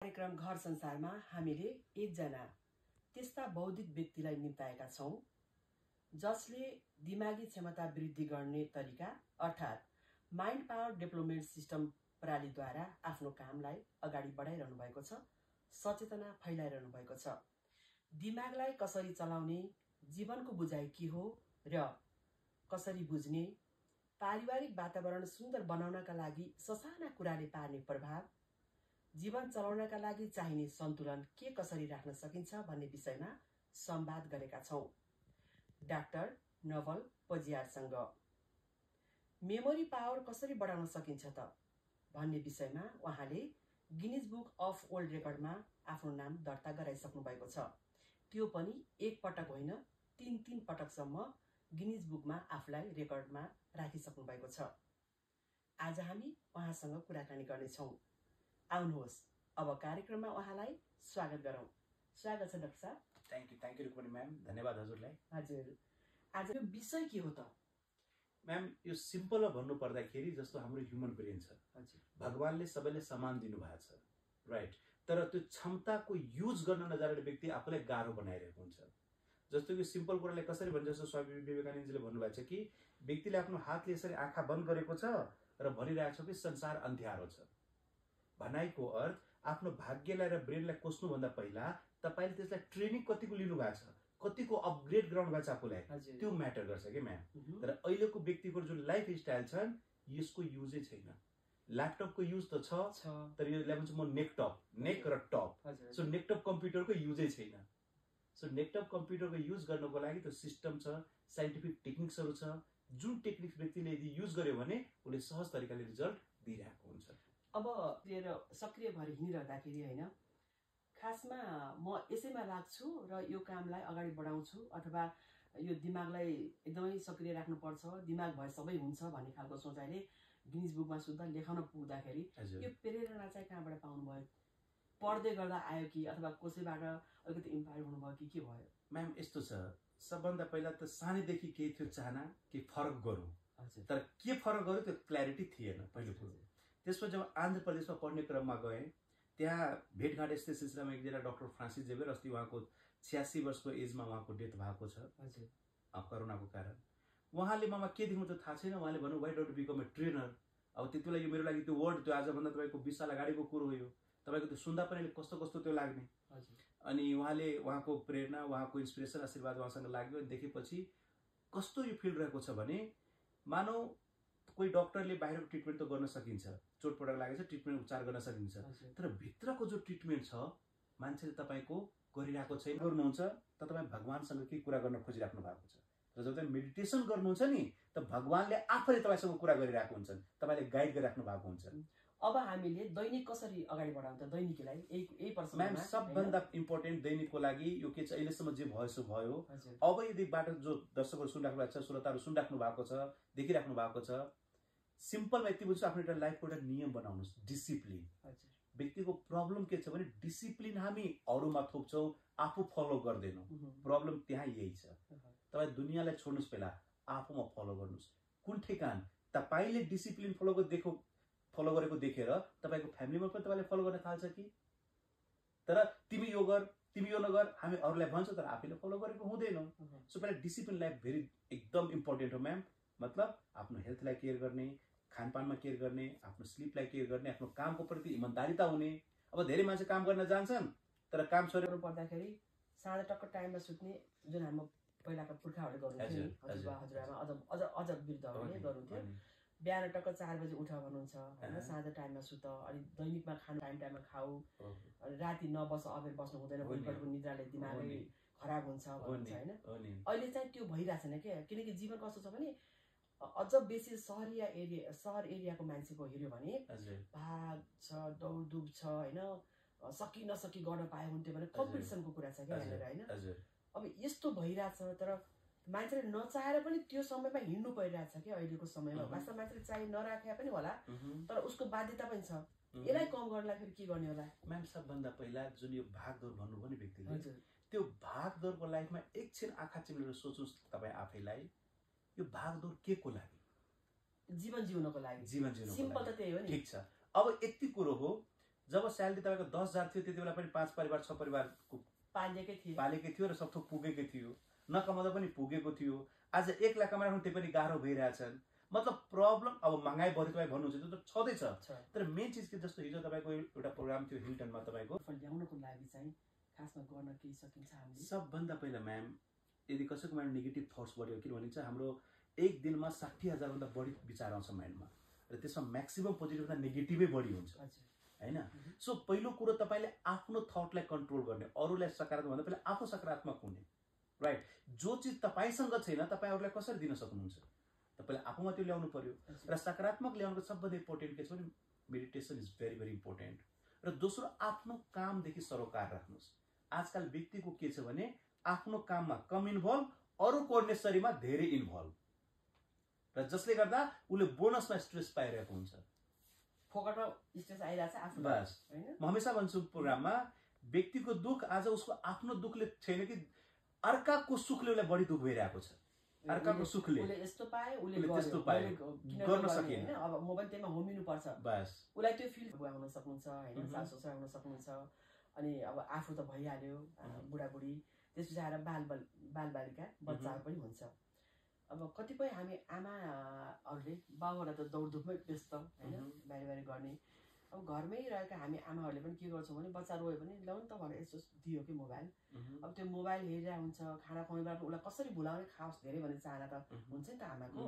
कार्यक्रम घर संसारमा हामीले एकजना त्यस्ता बौद्धिक व्यक्तिलाई निम्ताएका छौं जसले दिमागी क्षमता वृद्धि गर्ने तरिका अर्थात् माइन्ड पावर डेभलपमेन्ट सिस्टम प्रणालीद्वारा आफ्नो कामलाई अगाडि बढाइरहनु भएको छ, सचेतना फैलाइरहनु भएको छ। दिमागलाई कसरी चलाउने, जीवनको बुझाइ के हो र कसरी बुझ्ने, पारिवारिक वातावरण सुन्दर बनाउनका लागि ससाना कुराले पार्ने प्रभाव, जीवन चलाउनका लागि चाहिने सन्तुलन के कसरी राख्न सकिन्छ भन्ने विषयमा संवाद गरेका छौं डाक्टर नवल पजियारसँग। मेमोरी पावर कसरी बढाउन सकिन्छ त भन्ने विषयमा उहाँले गिनिज बुक अफ वर्ल्ड रेकर्डमा आफ्नो नाम दर्ता गराइसक्नु भएको छ। त्यो पनि एक पटक होइन, तीन पटकसम्म गिनिज बुकमा आफूलाई रेकर्डमा राखिसक्नु भएको छ। आज हामी उहाँसँग कुराकानी गर्नेछौँ। आउनुहोस् अब कार्यक्रममा उहाँलाई स्वागत गरौँ। स्वागत छ डाक्टर साहब। थ्याङ्क यू रुक्मणी म्याम, धन्यवाद हजुरलाई। हजुर, आज यो विषय के हो त? म्याम, यो सिम्पलमा भन्नु पर्दाखेरि जस्तो हाम्रो ह्युमन ब्रेन छ, भगवानले सबैले समान दिनुभएको छ, राइट? तर त्यो क्षमताको युज गर्न नजानेर व्यक्ति आफूलाई गाह्रो बनाइरहेको हुन्छ। जस्तो कि सिम्पल कुरालाई कसरी भन्छ, जस्तो स्वामी विवेकानन्दजीले भन्नुभएको छ कि व्यक्तिले आफ्नो हातले यसरी आँखा बन्द गरेको छ र भनिरहेको छ कि संसार अन्ध्यारो छ। भनाइको अर्थ आफ्नो भाग्यलाई र ब्रेनलाई कोस्नुभन्दा पहिला तपाईले त्यसलाई ट्रेनिङ कतिको लिनु भएको छ, कतिको अपग्रेड गराउनु भएको छ आफूलाई, त्यो म्याटर गर्छ कि म्याम। तर अहिलेको व्यक्तिको जुन लाइफ स्टाइल छ यसको युजै छैन। ल्यापटपको युज त छ, तर यो भन्छ म नेक र टप, सो नेकटप कम्प्युटरको युजै छैन। सो नेकटप कम्प्युटरको युज गर्नको लागि त्यो सिस्टम छ, साइन्टिफिक टेक्निक्सहरू छ, जुन टेक्निक्स व्यक्तिले यदि युज गर्यो भने उसले सहज तरिकाले रिजल्ट दिइरहेको हुन्छ। अब लिएर सक्रिय भएर हिँडिरहँदाखेरि होइन, खासमा म यसैमा लाग्छु र यो कामलाई अगाडि बढाउँछु अथवा यो दिमागलाई एकदमै सक्रिय राख्नुपर्छ, दिमाग भए सबै हुन्छ भन्ने खालको सोचाइले गिनिज बुकमा सुधा लेखाउन पुग्दाखेरि यो प्रेरणा चाहिँ कहाँबाट पाउनुभयो? पढ्दै गर्दा आयो कि अथवा कसैबाट अलिकति इन्स्पायर हुनुभयो कि के भयो? म्याम, यस्तो छ, सबभन्दा पहिला त सानैदेखि केही थियो चाहना कि फरक गरौँ, तर के फरक गरौँ त्यो क्ल्यारिटी थिएन पहिलो कुरो। त्यसपछि जब आन्ध्र प्रदेशमा पढ्ने क्रममा गएँ, त्यहाँ भेटघाट यस्तै सिलसिलामा एकजना डाक्टर फ्रान्सिस जेभियर, अस्ति उहाँको 86 वर्षको एजमा उहाँको डेथ भएको छ कोरोनाको कारण। उहाँले ममा के देख्नु त थाहा छैन, उहाँले भन्नु why don't become a trainer. अब त्यति बेला यो मेरो लागि त्यो वर्ड, त्यो आजभन्दा तपाईँको 20 साल अगाडिको कुरो हो, यो तपाईँको त्यो सुन्दा पनि कस्तो कस्तो त्यो लाग्ने। अनि उहाँले उहाँको प्रेरणा, उहाँको इन्सपिरेसन, आशीर्वाद उहाँसँग लाग्यो। अनि देखेपछि कस्तो यो फिल्ड रहेको छ भने मानौ कोही डक्टरले बाहिरको ट्रिटमेन्ट त गर्न सकिन्छ, चोटपटक लागेछ ट्रिटमेन्ट उपचार गर्न सकिन्छ, तर भित्रको जो ट्रिटमेन्ट छ मान्छेले तपाईँको गरिरहेको छैन। गर्नुहुन्छ त तपाईँ भगवानसँग के कुरा गर्न खोजिराख्नु भएको छ, र जब तपाईँ मेडिटेसन गर्नुहुन्छ नि त भगवानले आफैले तपाईँसँग कुरा गरिरहेको हुन्छन्, तपाईँले गाइड गरिराख्नु भएको हुन्छ। अब हामीले दैनिक कसरी अगाडि बढाउँछ दैनिकलाई? यही प्रश्न म्याम, सबभन्दा इम्पोर्टेन्ट दैनिकको लागि यो के छ, अहिलेसम्म जे भयो सो भयो। अब यदिबाट जो दर्शकहरू सुनिराख्नु भएको छ, श्रोताहरू सुनिराख्नु भएको छ, देखिराख्नु भएको छ, सिम्पलमा यति बुझ्छु, आफ्नो एउटा लाइफको एउटा नियम बनाउनुहोस्, डिसिप्लिन। व्यक्तिको प्रब्लम के छ भने डिसिप्लिन हामी अरूमा थोप्छौँ, आफू फलो गर्दैनौँ। प्रब्लम त्यहाँ यही छ। तपाईँ दुनियाँलाई छोड्नुहोस्, पहिला आफूमा फलो गर्नुहोस्। कुन ठेकान तपाईँले डिसिप्लिन फलो गरेको देखेर तपाईँको फ्यामिलीमा पनि तपाईँले फलो गर्न थाल्छ कि? तर तिमी यो गर, तिमी यो नगर, हामी अरूलाई भन्छौँ तर आफैले फलो गरेको हुँदैनौँ। सो पहिला डिसिप्लिन लाइफ एकदम इम्पोर्टेन्ट हो म्याम। मतलब आफ्नो हेल्थलाई केयर गर्ने, खानपानमा केयर गर्ने, आफ्नो स्लिपलाई केयर गर्ने, आफ्नो कामको प्रति इमान्दारिता हुने। अब धेरै मान्छे काम गर्न जान्छन् तर काम छोडेर पर्दाखेरि साँझ टक्क टाइममा सुत्ने, जुन हाम्रो पहिलाका पुर्खाहरूले गर्नुहुन्थ्यो नि, हजुरआमा अझ वृद्धहरूले गर्नुहुन्थ्यो। बिहान टक्क 4 बजे उठ भन्नुहुन्छ होइन, साँझ टाइममा सुत, अनि दैनिकमा खानु टाइममा खाऊ, अनि राति नबस, अबेर बस्नु हुँदैन, भोलिपल्टको निद्राले दिमागै खराब हुन्छ भन्छ होइन। अहिले चाहिँ त्यो भइरहेको छैन क्या, किनकि जीवन कस्तो छ भने अझ बेसी सहर एरियाको मान्छेको हेऱ्यो भने भाग छ, दौडधुप छ होइन, सकि नसकि गर्न पाए हुन्थ्यो भने कम्पिटिसनको कुरा छ क्या यहाँनिर होइन। अब यस्तो भइरहेछ, तर मान्छेले नचाहेर पनि त्यो समयमा हिँड्नु परिरहेछ क्या अहिलेको समयमा। वास्तव मान्छेले चाहिँ नराखे पनि होला, तर उसको बाध्यता पनि छ। यसलाई कम गर्नलाई फेरि के गर्ने होला? म्याम, सबभन्दा पहिला जुन यो भागदौड भन्नुभयो नि व्यक्तिले, त्यो भागदौडको लाइफमा एकछिन आँखा चिम्लेर सोच्नुहोस् तपाईँ आफैलाई, यो भागदौड के को लागि? जीवन जिउनको लागि। जीवन जिउनको सिम्पल त त्यही हो नि। ठिक छ। अब यति कुरो हो, जब स्यालेरी तपाईँको 10,000 थियो त्यति बेला पनि 5 परिवार 6 परिवारको पालेकै थियो र सबथोक पुगेकै थियो, नकमाउँदा पनि पुगेको थियो। आज 1 लाख कमाइराख्नु त्यही पनि गाह्रो भइरहेछन्। मतलब प्रब्लम अब महँगाई बढ्यो तपाईँ भन्नुहुन्छ त्यो त छँदैछ, तर मेन चिज के जस्तो हिजो तपाईँको एउटा प्रोग्राम थियो हिल्टनमा तपाईँको ल्याउनको लागि चाहिँ खासमा गर्न के सकिन्छ हामीले? सबभन्दा पहिला म्याम यदि कसैको माइन्ड नेगेटिभ थट्स बढ्यो किनभने चाहिँ हाम्रो एक दिनमा 60,000 भन्दा बढी विचार आउँछ माइन्डमा र त्यसमा म्याक्सिमम पोजिटिभ भन्दा नेगेटिभै बढी हुन्छ हैन। सो पहिलो कुरो तपाईले आफ्नो थटलाई कन्ट्रोल गर्ने, अरूलाई सकारात्मक भन्दा पहिला आफू सकारात्मक हुने, राइट? जो चिज तपाईसँग छैन तपाईँ अरूलाई कसरी दिन सक्नुहुन्छ? तपाईले आफूमा त्यो ल्याउनु पर्यो। र सकारात्मक ल्याउनुको सबभन्दा इम्पोर्टेन्ट के छ भने meditation is very very important. र दोस्रो आफ्नो कामदेखि सरोकार राख्नुहोस्। आजकल व्यक्तिको के छ भने आफ्नो काममा कम इन्भल्भ, अरू कर्नेसरीमा धेरै इन्भल्भ, र जसले गर्दा उसले बोनसमा स्ट्रेस पाइरहेको हुन्छ, फोकटमा स्ट्रेस आइरहेछ आफू। बस म हमेसा भन्छु प्रोग्राममा व्यक्तिको दुख आज उसको आफ्नो दुखले छैन कि अर्काको सुखले उसलाई बढी दुख भइरहेको छ। अर्काको सुखले उले यस्तो पाए उले त्यस्तो पाए गर्न सकेन। अब म पनि त्यसमा होमिनु पर्छ, बस उलाई त्यो फिल आउन सक्नुहुन्छ हैन, सासु ससुरा आउन सक्नुहुन्छ। अनि अब आफू त भइहाल्यो बुढाबुढी, त्यसपछि आएर बालबालिका बच्चाहरू पनि हुन्छ। अब कतिपय हामी आमाहरूले बाउहरूलाई त दौडधुपमै व्यस्त हैन, बारी गर्ने। अब घरमै रहेका हामी आमाहरूले पनि के गर्छौँ भने बच्चा रोयो भने ल्याउनु त भनेर यसो दियो कि मोबाइल। अब त्यो मोबाइल हेरिरहेको हुन्छ, खाना खुवाउनु उसलाई कसरी भुलाउने खाओस् धेरै भन्ने चाहना त हुन्छ नि त आमाको।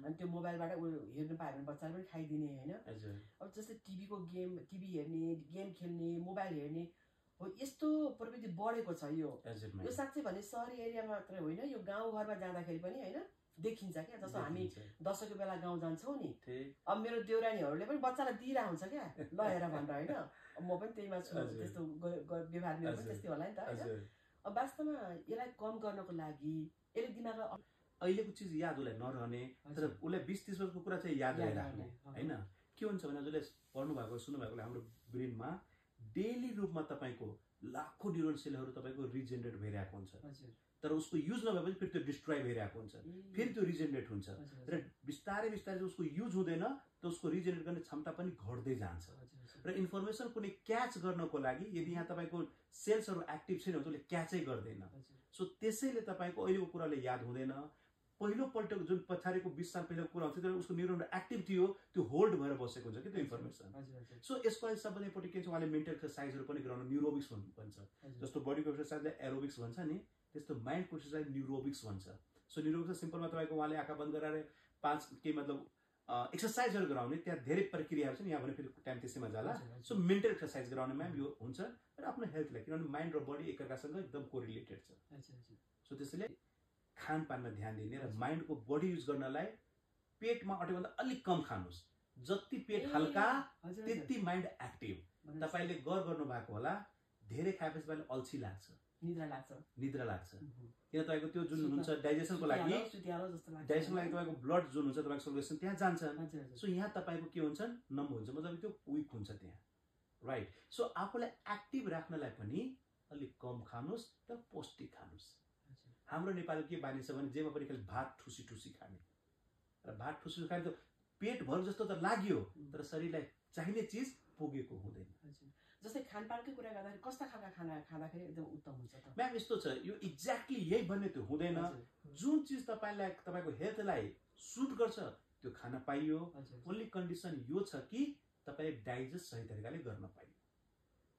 अनि त्यो मोबाइलबाट ऊ हेर्नु पायो भने बच्चाले पनि खाइदिने हैन। अब जस्तै टिभी हेर्ने, गेम खेल्ने, मोबाइल हेर्ने हो, यस्तो प्रवृत्ति बढेको छ। यो साँच्चै भने सहरी एरिया मात्रै होइन, यो गाउँघरमा जाँदाखेरि पनि हैन देखिन्छ क्या। जस्तो हामी दशैंको बेला गाउँ जान्छौँ नि, अब मेरो देउरानीहरूले पनि बच्चालाई दिइरहेको हुन्छ क्या ल हेर भनेर हैन। म पनि त्यहीमा छु, त्यस्तो व्यवहार मेरो पनि त्यस्तै होला नि त हैन। अब वास्तवमा यसलाई कम गर्नको लागि यसले दिमागमा अहिलेको चिज याद उसलाई नरहने, तर उसलाई 20-30 वर्षको कुरा चाहिँ याद राख्ने हैन। के हुन्छ भने जसले पढ्नु भएको सुन्नु भएकोले हाम्रो ब्रेनमा डेली रूपमा तपाईको लाखौं न्युरोन सेलहरू तपाईको रिजेनरेट भइरहेको हुन्छ, तर उसको युज नभएपछि फेरि त्यो डिस्ट्रोय भइरहेको हुन्छ, फेरि त्यो रिजेनरेट हुन्छ र बिस्तारै बिस्तारै उसको युज हुँदैन त उसको रिजेनरेट गर्ने क्षमता पनि घट्दै जान्छ। र इन्फर्मेसन कुनै क्याच गर्नको लागि यदि यहाँ तपाईको सेल्सहरू एक्टिभ छैन भने उसले क्याचै गर्दैन। सो त्यसैले तपाईको अहिलेको कुराले याद हुँदैन। पहिलो पल्टको जुन पछाडिको 20 साल पहिलाको कुरा हुन्छ त्यसले उसको न्युरोन एक्टिभ थियो, त्यो होल्ड भएर बसेको हुन्छ कि त्यो इन्फर्मेसन। सो यसको लागि सबभन्दा इम्पोर्टेन्ट के छ, उहाँले मेन्टल एक्सरसाइजहरू पनि गराउनु, न्युरोबिक्स भन्छ। जस्तो बडीको एक्सरसाइजलाई एरोबिक्स भन्छ नि, त्यस्तो माइन्डको एक्सरसाइज न्युरोबिक्स भन्छ। सो न्युरोबिक्स सिम्पलमा तपाईँको उहाँले आँखा बन्द गराएर 5 के मतलब एक्सरसाइजहरू गराउने, त्यहाँ धेरै प्रक्रियाहरू छन्, यहाँ भने फेरि टाइम त्यसैमा जाला। सो मेन्टल एक्सरसाइज गराउने म्याम यो हुन्छ र आफ्नो हेल्थलाई, किनभने माइन्ड र बडी एकअर्कासँग एकदम कोरिलेटेड छ। सो त्यसैले खानपानमा ध्यान दिने र माइन्डको बडी युज गर्नलाई पेटमा अटेभन्दा अलिक कम खानुहोस्। जति पेट हल्का त्यति माइन्ड एक्टिभ। तपाईले गर्नु भएको होला, धेरै खाएपछि तपाईलाई अल्छी लाग्छ, निद्रा लाग्छ किन तपाईको त्यो जुन हुन्छ डाइजेसनको लागि तपाईको ब्लड जुन हुन्छ तपाईको सर्कुलेसन त्यहाँ जान्छ। सो यहाँ तपाईको के हुन्छ, नम्ब हुन्छ, मतलब त्यो विक हुन्छ त्यहाँ, राइट? सो आफूलाई एक्टिभ राख्नलाई पनि अलिक कम खानुहोस् र पौष्टिक खानुहोस्। हाम्रो नेपालको के बानी छ भने जेमा पनि खाली भात ठुसी ठुसी खाने, र भात ठुसी खाने त पेट भर जस्तो त लाग्यो तर शरीरलाई चाहिने चिज पुगेको हुँदैन। जस्तै खानपानकै कुरा गर्दाखेरि कस्ता खालका खाना खाँदाखेरि एकदम उत्तम हुन्छ त? म्याम यस्तो छ, यो एक्ज्याक्टली यही भन्ने त्यो हुँदैन। जुन चिज तपाईलाई तपाईको हेल्थलाई सुट गर्छ त्यो खान पाइयो। ओन्ली कन्डिसन यो छ कि तपाईले डाइजेस्ट सही तरिकाले गर्न पाइयो।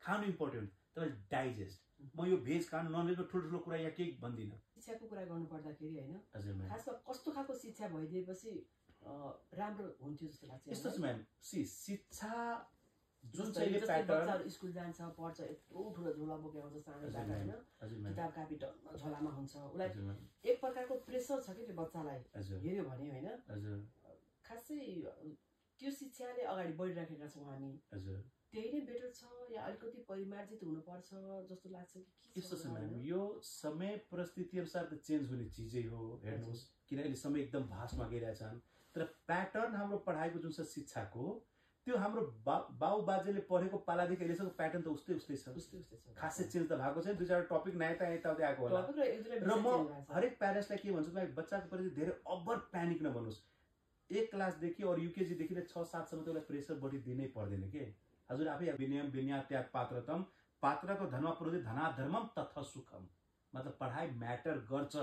खानु इम्पोर्टेन्ट, तपाईले डाइजेस्ट। म यो भेज खानु नन भेजमा ठुलो कुरा यहाँ केही भन्दिनँ। शिक्षाको कुरा गर्नु पर्दाखेरि हैन, खासमा कस्तो खालको शिक्षा भइदिएपछि राम्रो हुन्थ्यो जस्तो लाग्छ? यस्तो छ म्याम, शिक्षा जुन चाहिँ प्याटर्न स्कुल जान्छ पढ्छ, यत्रो ठुलो झोला बोकेको हुन्छ सानोबाट हैन, किताब कापी झोलामा हुन्छ, उलाई एक प्रकारको प्रेसर छ कि त्यो बच्चालाई हेर्यो भने हैन। खासै त्यो शिक्षाले अगाडि बढिराखेका छौँ हामी, त्यही नै बेटर छ या अलिकति परिमार्जित हुनुपर्छ जस्तो लाग्छ कि? यस्तो छ म्याम, यो समय परिस्थिति अनुसार त चेन्ज हुने चिजै हो। हेर्नुहोस् किनकि समय एकदम भास्टमा गइरहेछन्, तर प्याटर्न हाम्रो पढाइको जुन छ शिक्षाको त्यो हाम्रो बाउ बाजेले पढेको पालादेखि अहिलेसम्म प्याटर्न त उस्तै छ, खासै चेन्ज त भएको छैन। 2-4 टपिक नयाँ यताउति आएको होला। र म हरेक प्यारेन्ट्सलाई के भन्छु, बच्चाको प्रति धेरै ओभर प्यानिक नबन्नुहोस्। 1 क्लासदेखि अरू युकेजीदेखि 6-7 सम्म त्यसलाई प्रेसर बढी दिनै पर्दैन के। हजुर आफै विनयम विनयात्याग पात्रतम पात्रको धर्म प्रति धनाधर्मम तथा सुखम मतलब पढाइ म्याटर गर्छ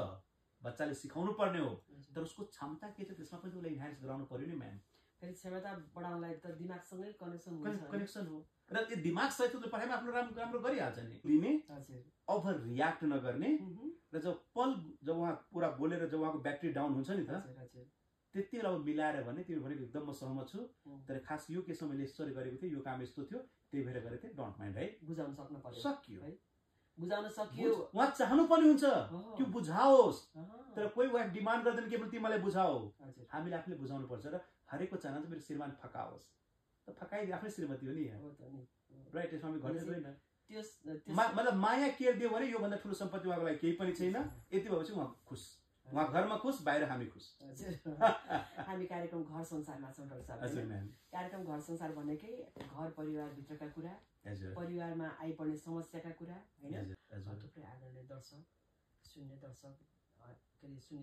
बच्चाले सिकाउनु पर्ने हो तर उसको क्षमता के छ त्यसमा पनि उसले इन्हान्स गराउनु पर्यो नि म्याम फेरि क्षमता बढाउनलाई त दिमागसँगै कनेक्सन हो र यो दिमाग सहित उसले पढाइमा आफ्नो राम्रो गरिहाल्छ नि लिने ओभर रियाक्ट नगर्ने र जब उहाँ पुरा बोलेर जब उहाँको ब्याट्री डाउन हुन्छ नि त त्यति बेला मिलाएर भने तिमी भनेको एकदम म सहमत छु तर खास यो केसमा मैले यसरी गरेको थिएँ यो काम यस्तो थियो त्यही भएर गरेको थिएँ डोन्ट माइन्ड है बुझाउन सक्नु पर्यो सकियो है बुझाउन सकियो उहाँ चाहनु पनि हुन्छ कि बुझाओस् तर कोही वाइफ डिमान्ड गर्दैन कि तिमीलाई बुझाओ हामीले आफूले बुझाउनु पर्छ र हरेकको चाहना चाहिँ मेरो श्रीमान फकाओस् त फकाइ आफ्नै श्रीमती हो नि राइट यसमा हामी घट्दैन मतलब माया केयर दियो भने योभन्दा ठुलो सम्पत्ति उहाँको लागि केही पनि छैन यति भएपछि उहाँ खुस उहाँ घरमा खुस बाहिर हामी खुस हामी कार्यक्रम घर संसारमा छौँ हजुर म्याम कार्यक्रम घर संसार भनेकै घर परिवारभित्रका कुरा परिवारमा आइपर्ने समस्याका कुरा हैन थुप्रै आदरणीय दर्शक सुन्ने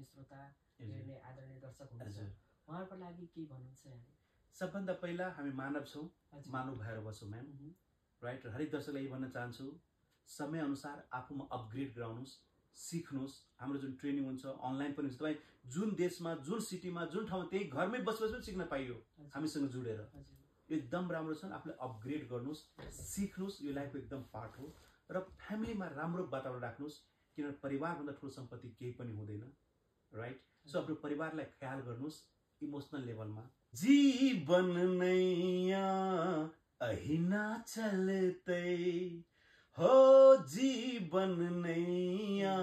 श्रोता हेर्ने आदरणीय दर्शक हुनुहुन्छ उहाँहरूको लागि के भन्नुहुन्छ यहाँले सबभन्दा पहिला हामी मानव छौँ मानव भएर बसौँ म्याम राइट हरेक दर्शकलाई यही भन्न चाहन्छु समय अनुसार आफूमा अपग्रेड गराउनुहोस् सिक्नुहोस् हाम्रो जुन ट्रेनिङ हुन्छ अनलाइन पनि हुन्छ तपाईँ जुन देशमा जुन सिटीमा जुन ठाउँमा त्यही घरमै बसी पनि सिक्न पाइयो हामीसँग जुडेर एकदम राम्रो छ आफूले अपग्रेड गर्नुहोस् सिक्नुहोस् यो लाइफको एकदम पार्ट हो र फ्यामिलीमा राम्रो वातावरण राख्नुहोस् किनभने परिवारभन्दा ठुलो सम्पत्ति केही पनि हुँदैन राइट सो आफ्नो परिवारलाई ख्याल गर्नुहोस् इमोसनल लेभलमा जीवन नैया अहिना चलते हो जीवन नैया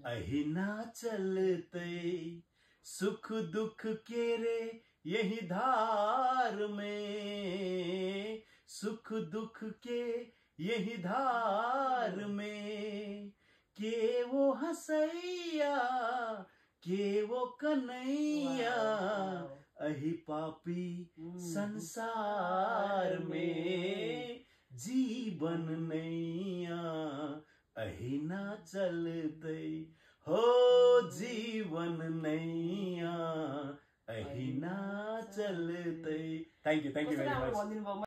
अहिना चलते सुख दुख के रे यही धार में सुख दुख के यही धार में के वो हंसैया के वो कन्हैया अहि पापी संसार में जीवन नैया अहिना चलते हो जीवन नैया अहिना चलते थैंक यू वेरी मच